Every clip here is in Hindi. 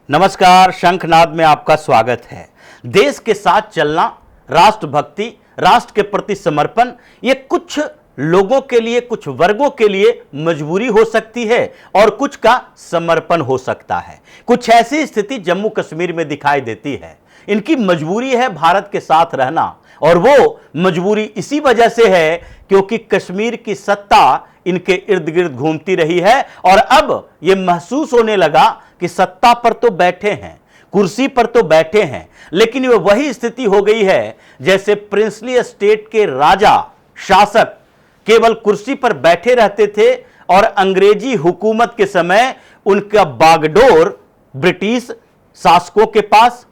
नमस्कार, शंखनाद में आपका स्वागत है। देश के साथ चलना, राष्ट्रभक्ति, राष्ट्र के प्रति समर्पण, ये कुछ लोगों के लिए, कुछ वर्गों के लिए मजबूरी हो सकती है और कुछ का समर्पण हो सकता है। कुछ ऐसी स्थिति जम्मू कश्मीर में दिखाई देती है। इनकी मजबूरी है भारत के साथ रहना, और वो मजबूरी इसी वजह से है क्योंकि कश्मीर की सत्ता इनके इर्द गिर्द घूमती रही है और अब ये महसूस होने लगा कि सत्ता पर तो बैठे हैं, कुर्सी पर तो बैठे हैं, लेकिन ये वही स्थिति हो गई है जैसे प्रिंसली स्टेट के राजा, शासक केवल कुर्सी पर बैठे रहते थे और अंग्रेजी हुकूमत के समय उनका बागडोर ब्रिटिश शासकों के पास,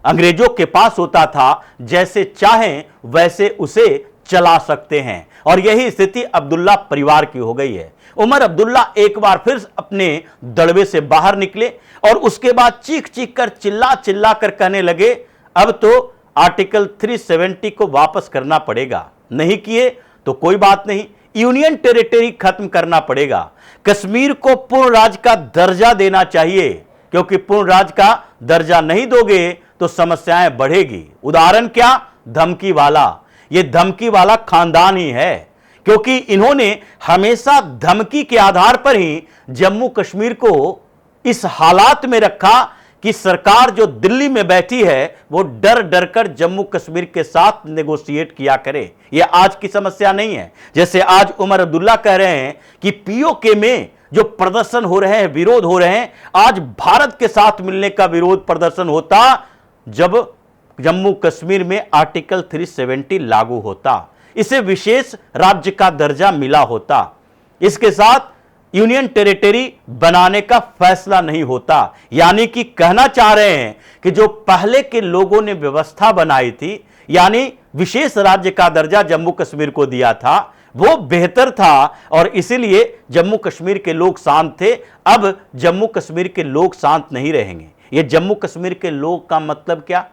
अंग्रेजों के पास होता था। जैसे चाहें वैसे उसे चला सकते हैं, और यही स्थिति अब्दुल्ला परिवार की हो गई है। उमर अब्दुल्ला एक बार फिर अपने दड़बे से बाहर निकले और उसके बाद चीख चीख कर, चिल्ला चिल्ला कर कहने लगे, अब तो आर्टिकल 370 को वापस करना पड़ेगा, नहीं किए तो कोई बात नहीं, यूनियन टेरिटरी खत्म करना पड़ेगा, कश्मीर को पूर्ण राज्य का दर्जा देना चाहिए, क्योंकि पूर्ण राज्य का दर्जा नहीं दोगे तो समस्याएं बढ़ेगी। उदाहरण क्या? धमकी वाला। ये धमकी वाला खानदान ही है, क्योंकि इन्होंने हमेशा धमकी के आधार पर ही जम्मू कश्मीर को इस हालात में रखा कि सरकार जो दिल्ली में बैठी है वो डर डर कर जम्मू कश्मीर के साथ नेगोशिएट किया करे। ये आज की समस्या नहीं है। जैसे आज उमर अब्दुल्ला कह रहे हैं कि पीओके में जो प्रदर्शन हो रहे हैं, विरोध हो रहे हैं, आज भारत के साथ मिलने का विरोध प्रदर्शन होता जब जम्मू कश्मीर में आर्टिकल 370 लागू होता, इसे विशेष राज्य का दर्जा मिला होता, इसके साथ यूनियन टेरिटरी बनाने का फैसला नहीं होता। यानी कि कहना चाह रहे हैं कि जो पहले के लोगों ने व्यवस्था बनाई थी, यानी विशेष राज्य का दर्जा जम्मू कश्मीर को दिया था, वो बेहतर था और इसीलिए जम्मू कश्मीर के लोग शांत थे। अब जम्मू कश्मीर के लोग शांत नहीं रहेंगे। ये जम्मू कश्मीर के लोग का मतलब क्या?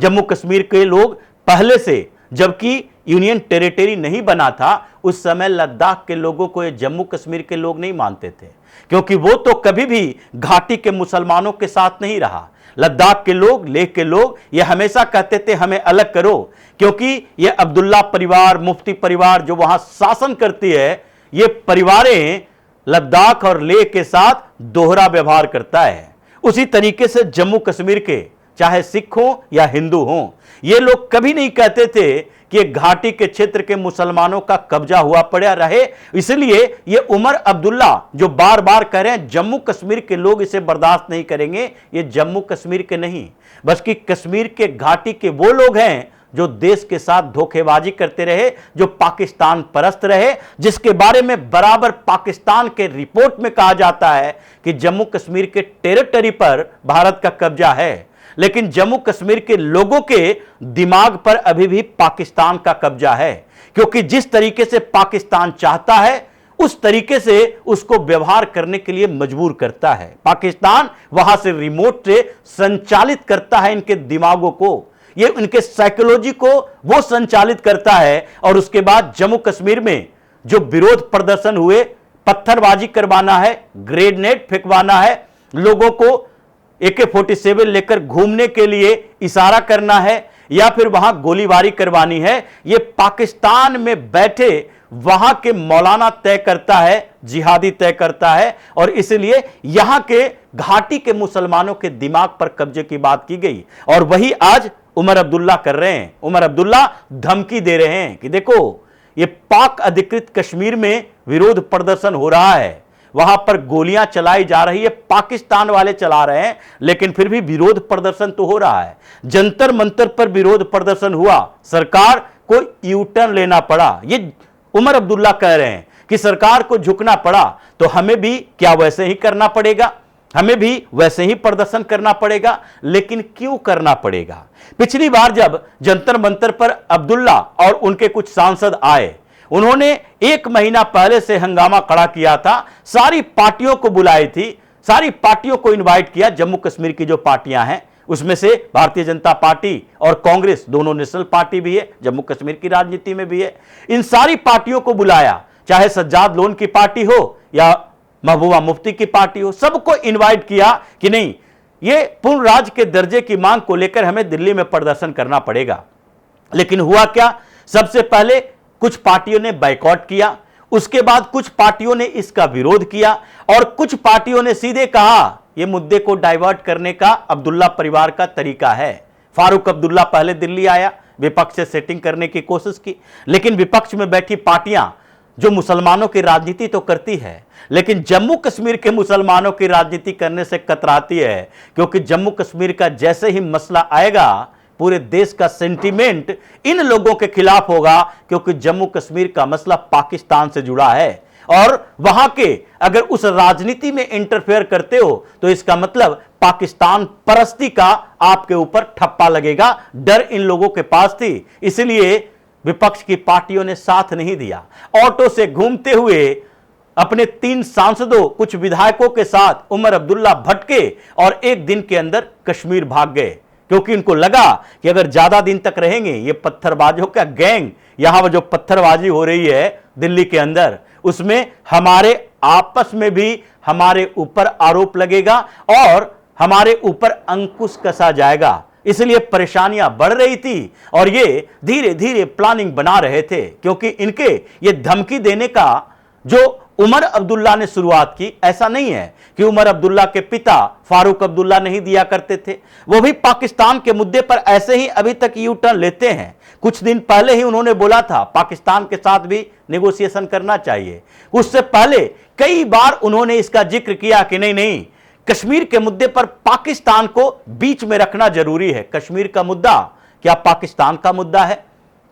जम्मू कश्मीर के लोग पहले से, जबकि यूनियन टेरिटरी नहीं बना था, उस समय लद्दाख के लोगों को ये जम्मू कश्मीर के लोग नहीं मानते थे, क्योंकि वो तो कभी भी घाटी के मुसलमानों के साथ नहीं रहा। लद्दाख के लोग, लेह के लोग ये हमेशा कहते थे हमें अलग करो, क्योंकि ये अब्दुल्ला परिवार, मुफ्ती परिवार जो वहां शासन करती है, ये परिवारें लद्दाख और लेह के साथ दोहरा व्यवहार करता है। उसी तरीके से जम्मू कश्मीर के, चाहे सिख हो या हिंदू हो, ये लोग कभी नहीं कहते थे कि घाटी के क्षेत्र के मुसलमानों का कब्जा हुआ पड़ा रहे। इसलिए ये उमर अब्दुल्ला जो बार बार कह रहे हैं जम्मू कश्मीर के लोग इसे बर्दाश्त नहीं करेंगे, ये जम्मू कश्मीर के नहीं बल्कि कश्मीर के घाटी के वो लोग हैं जो देश के साथ धोखेबाजी करते रहे, जो पाकिस्तान परस्त रहे, जिसके बारे में बराबर पाकिस्तान के रिपोर्ट में कहा जाता है कि जम्मू कश्मीर के टेरिटरी पर भारत का कब्जा है, लेकिन जम्मू कश्मीर के लोगों के दिमाग पर अभी भी पाकिस्तान का कब्जा है, क्योंकि जिस तरीके से पाकिस्तान चाहता है उस तरीके से उसको व्यवहार करने के लिए मजबूर करता है। पाकिस्तान वहां से रिमोट से संचालित करता है इनके दिमागों को, ये इनके साइकोलॉजी को वो संचालित करता है। और उसके बाद जम्मू कश्मीर में जो विरोध प्रदर्शन हुए, पत्थरबाजी करवाना है, ग्रेनेड फेंकवाना है, लोगों को AK-47 लेकर घूमने के लिए इशारा करना है या फिर वहां गोलीबारी करवानी है, ये पाकिस्तान में बैठे वहां के मौलाना तय करता है, जिहादी तय करता है। और इसलिए यहां के घाटी के मुसलमानों के दिमाग पर कब्जे की बात की गई और वही आज उमर अब्दुल्ला कर रहे हैं। उमर अब्दुल्ला धमकी दे रहे हैं कि देखो, ये पाक अधिकृत कश्मीर में विरोध प्रदर्शन हो रहा है, वहां पर गोलियां चलाई जा रही है, पाकिस्तान वाले चला रहे हैं, लेकिन फिर भी विरोध प्रदर्शन तो हो रहा है। जंतर मंतर पर विरोध प्रदर्शन हुआ, सरकार को यू टर्न लेना पड़ा। ये उमर अब्दुल्ला कह रहे हैं कि सरकार को झुकना पड़ा तो हमें भी क्या वैसे ही करना पड़ेगा, हमें भी वैसे ही प्रदर्शन करना पड़ेगा। लेकिन क्यों करना पड़ेगा? पिछली बार जब जंतर मंतर पर अब्दुल्ला और उनके कुछ सांसद आए, उन्होंने 1 महीना पहले से हंगामा खड़ा किया था, सारी पार्टियों को बुलाई थी, सारी पार्टियों को इनवाइट किया, जम्मू कश्मीर की जो पार्टियां हैं उसमें से भारतीय जनता पार्टी और कांग्रेस दोनों नेशनल पार्टी भी है, जम्मू कश्मीर की राजनीति में भी है। इन सारी पार्टियों को बुलाया, चाहे सज्जाद लोन की पार्टी हो या महबूबा मुफ्ती की पार्टी हो, सबको इनवाइट किया कि नहीं, ये पूर्ण राज्य के दर्जे की मांग को लेकर हमें दिल्ली में प्रदर्शन करना पड़ेगा। लेकिन हुआ क्या, सबसे पहले कुछ पार्टियों ने बायकॉट किया, उसके बाद कुछ पार्टियों ने इसका विरोध किया और कुछ पार्टियों ने सीधे कहा यह मुद्दे को डाइवर्ट करने का अब्दुल्ला परिवार का तरीका है। फारूक अब्दुल्ला पहले दिल्ली आया, विपक्ष से सेटिंग करने की कोशिश की, लेकिन विपक्ष में बैठी पार्टियां जो मुसलमानों की राजनीति तो करती है, लेकिन जम्मू कश्मीर के मुसलमानों की राजनीति करने से कतराती है, क्योंकि जम्मू कश्मीर का जैसे ही मसला आएगा पूरे देश का सेंटीमेंट इन लोगों के खिलाफ होगा, क्योंकि जम्मू कश्मीर का मसला पाकिस्तान से जुड़ा है और वहां के अगर उस राजनीति में इंटरफेयर करते हो तो इसका मतलब पाकिस्तान परस्ती का आपके ऊपर ठप्पा लगेगा। डर इन लोगों के पास थी, इसलिए विपक्ष की पार्टियों ने साथ नहीं दिया। ऑटो से घूमते हुए अपने 3 सांसदों, कुछ विधायकों के साथ उमर अब्दुल्ला भटके और एक दिन के अंदर कश्मीर भाग गए, क्योंकि इनको लगा कि अगर ज्यादा दिन तक रहेंगे ये पत्थरबाजों का गैंग, यहां जो पत्थरबाजी हो रही है दिल्ली के अंदर, उसमें हमारे आपस में भी हमारे ऊपर आरोप लगेगा और हमारे ऊपर अंकुश कसा जाएगा। इसलिए परेशानियां बढ़ रही थी और ये धीरे धीरे प्लानिंग बना रहे थे, क्योंकि इनके ये धमकी देने का जो उमर अब्दुल्ला ने शुरुआत की, ऐसा नहीं है कि उमर अब्दुल्ला के पिता फारूक अब्दुल्ला नहीं दिया करते थे, वो भी पाकिस्तान के मुद्दे पर ऐसे ही अभी तक यू टर्न लेते हैं। कुछ दिन पहले ही उन्होंने बोला था पाकिस्तान के साथ भी नेगोशिएशन करना चाहिए। उससे पहले कई बार उन्होंने इसका जिक्र किया कि नहीं नहीं, कश्मीर के मुद्दे पर पाकिस्तान को बीच में रखना जरूरी है। कश्मीर का मुद्दा क्या पाकिस्तान का मुद्दा है?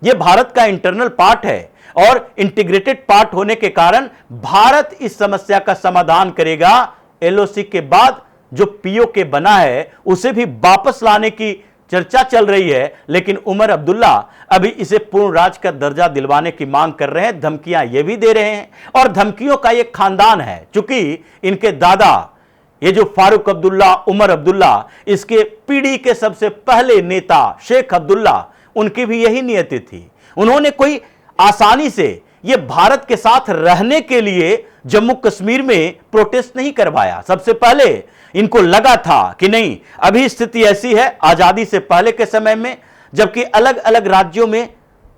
यह भारत का इंटरनल पार्ट है और इंटीग्रेटेड पार्ट होने के कारण भारत इस समस्या का समाधान करेगा। एलओसी के बाद जो पीओके बना है उसे भी वापस लाने की चर्चा चल रही है, लेकिन उमर अब्दुल्ला अभी इसे पूर्ण राज्य का दर्जा दिलवाने की मांग कर रहे हैं, धमकियां ये भी दे रहे हैं और धमकियों का एक खानदान है। चूंकि इनके दादा ये जो फारूक अब्दुल्ला, उमर अब्दुल्ला, इसके पीढ़ी के सबसे पहले नेता शेख अब्दुल्ला, उनकी भी यही नियति थी। उन्होंने कोई आसानी से ये भारत के साथ रहने के लिए जम्मू कश्मीर में प्रोटेस्ट नहीं करवाया। सबसे पहले इनको लगा था कि नहीं, अभी स्थिति ऐसी है आजादी से पहले के समय में, जबकि अलग अलग राज्यों में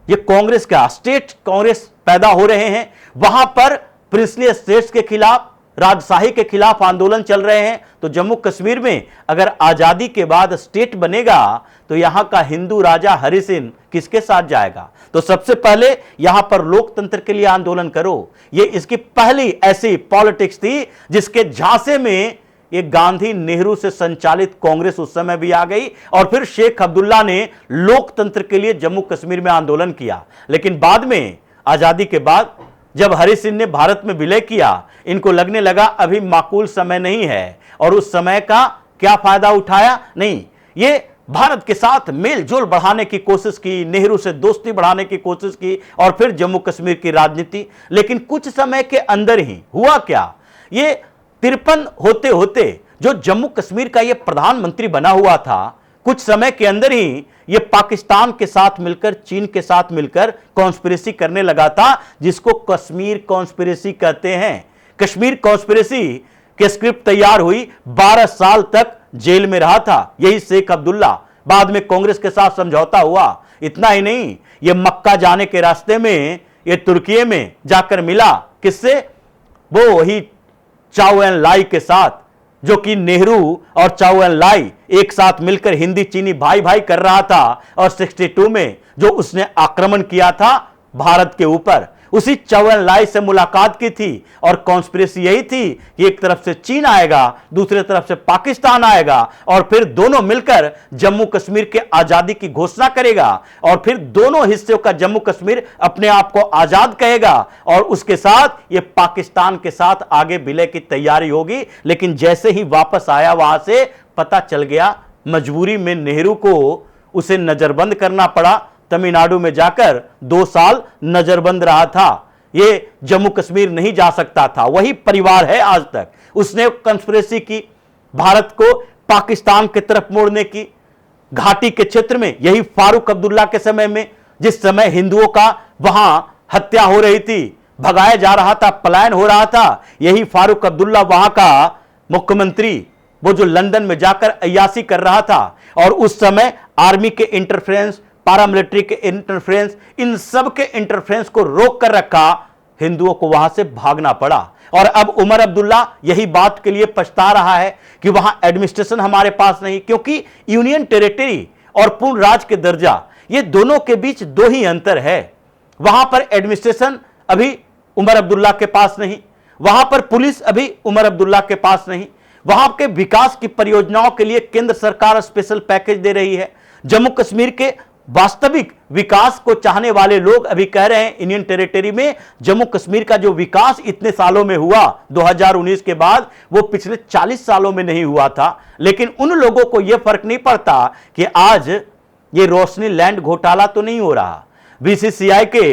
ये कांग्रेस का स्टेट कांग्रेस पैदा हो रहे हैं, वहां पर प्रिंसली स्टेट्स के खिलाफ, राजशाही के खिलाफ आंदोलन चल रहे हैं। तो जम्मू कश्मीर में अगर आजादी के बाद स्टेट बनेगा तो यहां का हिंदू राजा हरि सिंह किसके साथ जाएगा? तो सबसे पहले यहां पर लोकतंत्र के लिए आंदोलन करो। ये इसकी पहली ऐसी पॉलिटिक्स थी जिसके झांसे में ये गांधी नेहरू से संचालित कांग्रेस उस समय भी आ गई और फिर शेख अब्दुल्ला ने लोकतंत्र के लिए जम्मू कश्मीर में आंदोलन किया। लेकिन बाद में आजादी के बाद जब हरि सिंह ने भारत में विलय किया, इनको लगने लगा अभी माकूल समय नहीं है और उस समय का क्या फायदा उठाया? नहीं, ये भारत के साथ मेल जोल बढ़ाने की कोशिश की, नेहरू से दोस्ती बढ़ाने की कोशिश की और फिर जम्मू कश्मीर की राजनीति। लेकिन कुछ समय के अंदर ही हुआ क्या, ये 53 होते होते जो जम्मू कश्मीर का ये प्रधानमंत्री बना हुआ था, कुछ समय के अंदर ही ये पाकिस्तान के साथ मिलकर, चीन के साथ मिलकर कॉन्स्पिरेसी करने लगा था, जिसको कश्मीर कॉन्स्पिरेसी कहते हैं। कश्मीर कॉन्स्पिरेसी की स्क्रिप्ट तैयार हुई, 12 साल तक जेल में रहा था यही शेख अब्दुल्ला। बाद में कांग्रेस के साथ समझौता हुआ। इतना ही नहीं, ये मक्का जाने के रास्ते में ये तुर्की में जाकर मिला किससे? वो वही चाउ एन लाई के साथ, जो कि नेहरू और चाउ एन लाई एक साथ मिलकर हिंदी चीनी भाई भाई कर रहा था और 62 में जो उसने आक्रमण किया था भारत के ऊपर, उसी चाउ एन लाई से मुलाकात की थी और कॉन्स्पिरेसी यही थी कि एक तरफ से चीन आएगा, दूसरी तरफ से पाकिस्तान आएगा और फिर दोनों मिलकर जम्मू कश्मीर के आजादी की घोषणा करेगा और फिर दोनों हिस्सों का जम्मू कश्मीर अपने आप को आजाद कहेगा और उसके साथ ये पाकिस्तान के साथ आगे विलय की तैयारी होगी। लेकिन जैसे ही वापस आया वहां से पता चल गया, मजबूरी में नेहरू को उसे नजरबंद करना पड़ा। तमिलनाडु में जाकर 2 साल नजरबंद रहा था। ये जम्मू कश्मीर नहीं जा सकता था। वही परिवार है आज तक। उसने कंस्पिरेसी की, भारत को पाकिस्तान की तरफ मोड़ने की। घाटी के क्षेत्र में यही फारूक अब्दुल्ला के समय में, जिस समय हिंदुओं का वहां हत्या हो रही थी, भगाया जा रहा था, पलायन हो रहा था, यही फारूक अब्दुल्ला वहां का मुख्यमंत्री, वो जो लंदन में जाकर अय्याशी कर रहा था। और उस समय आर्मी के इंटरफेरेंस, पैरामिलिट्री के इंटरफेरेंस, इन सब के इंटरफेरेंस को रोक कर रखा, हिंदुओं को वहां से भागना पड़ा। और अब उमर अब्दुल्ला यही बात के लिए पछता रहा है कि वहां एडमिनिस्ट्रेशन हमारे पास नहीं, क्योंकि यूनियन टेरिटरी और पूर्ण राज के दर्जा, ये दोनों के बीच दो ही अंतर है। वहां पर एडमिनिस्ट्रेशन अभी उमर अब्दुल्ला के पास नहीं, वहां पर पुलिस अभी उमर अब्दुल्ला के पास नहीं, वहां के विकास की परियोजनाओं के लिए केंद्र सरकार स्पेशल पैकेज दे रही है। जम्मू कश्मीर के वास्तविक विकास को चाहने वाले लोग अभी कह रहे हैं, इंडियन टेरिटरी में जम्मू कश्मीर का जो विकास इतने सालों में हुआ 2019 के बाद, वो पिछले 40 सालों में नहीं हुआ था। लेकिन उन लोगों को यह फर्क नहीं पड़ता कि आज ये रोशनी लैंड घोटाला तो नहीं हो रहा, बीसीसीआई के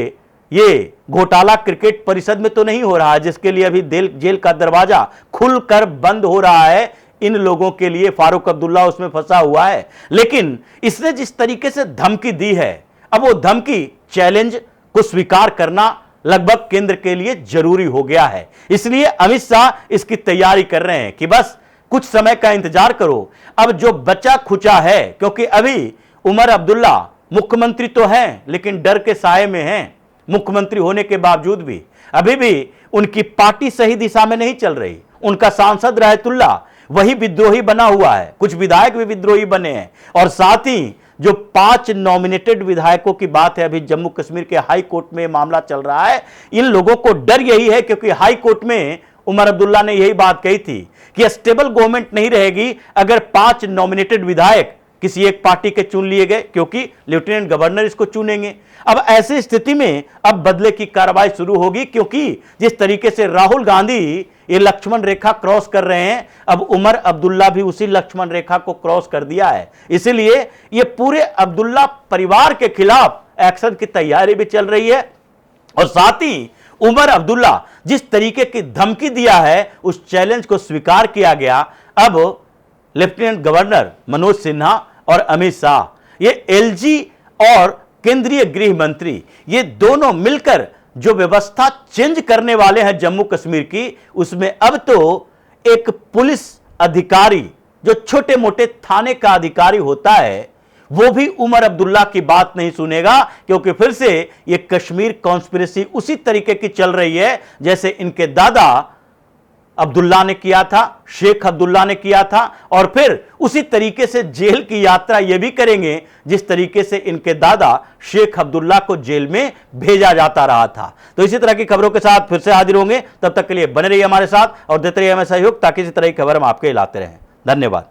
ये घोटाला क्रिकेट परिषद में तो नहीं हो रहा है, जिसके लिए अभी जेल का दरवाजा खुलकर बंद हो रहा है इन लोगों के लिए। फारूक अब्दुल्ला उसमें फंसा हुआ है। लेकिन इसने जिस तरीके से धमकी दी है, अब वो धमकी, चैलेंज को स्वीकार करना लगभग केंद्र के लिए जरूरी हो गया है। इसलिए अमित शाह इसकी तैयारी कर रहे हैं कि बस कुछ समय का इंतजार करो, अब जो बचा खुचा है, क्योंकि अभी उमर अब्दुल्ला मुख्यमंत्री तो हैं लेकिन डर के साए में हैं। मुख्यमंत्री होने के बावजूद भी अभी भी उनकी पार्टी सही दिशा में नहीं चल रही। उनका सांसद रहतुल्ला वही विद्रोही बना हुआ है, कुछ विधायक भी विद्रोही बने हैं। और साथ ही जो 5 नॉमिनेटेड विधायकों की बात है, अभी जम्मू कश्मीर के हाई कोर्ट में मामला चल रहा है। इन लोगों को डर यही है, क्योंकि हाई कोर्ट में उमर अब्दुल्ला ने यही बात कही थी कि स्टेबल गवर्नमेंट नहीं रहेगी अगर 5 नॉमिनेटेड विधायक किसी एक पार्टी के चुन लिए गए, क्योंकि लेफ्टिनेंट गवर्नर इसको चुनेंगे। अब ऐसी स्थिति में अब बदले की कार्रवाई शुरू होगी, क्योंकि जिस तरीके से राहुल गांधी ये लक्ष्मण रेखा क्रॉस कर रहे हैं, अब उमर अब्दुल्ला भी उसी लक्ष्मण रेखा को क्रॉस कर दिया है। इसलिए ये पूरे अब्दुल्ला परिवार के खिलाफ एक्शन की तैयारी भी चल रही है। और साथ ही उमर अब्दुल्ला जिस तरीके की धमकी दिया है, उस चैलेंज को स्वीकार किया गया। अब लेफ्टिनेंट गवर्नर मनोज सिन्हा और अमित शाह, ये एलजी और केंद्रीय गृह मंत्री, ये दोनों मिलकर जो व्यवस्था चेंज करने वाले हैं जम्मू कश्मीर की, उसमें अब तो एक पुलिस अधिकारी जो छोटे मोटे थाने का अधिकारी होता है, वो भी उमर अब्दुल्ला की बात नहीं सुनेगा, क्योंकि फिर से ये कश्मीर कॉन्स्पिरेसी उसी तरीके की चल रही है जैसे इनके दादा अब्दुल्ला ने किया था, शेख अब्दुल्ला ने किया था। और फिर उसी तरीके से जेल की यात्रा ये भी करेंगे जिस तरीके से इनके दादा शेख अब्दुल्ला को जेल में भेजा जाता रहा था। तो इसी तरह की खबरों के साथ फिर से हाजिर होंगे। तब तक के लिए बने रहिए हमारे साथ और देते रहिए हमें सहयोग, ताकि इसी तरह की खबर हम आपके लाते रहें। धन्यवाद।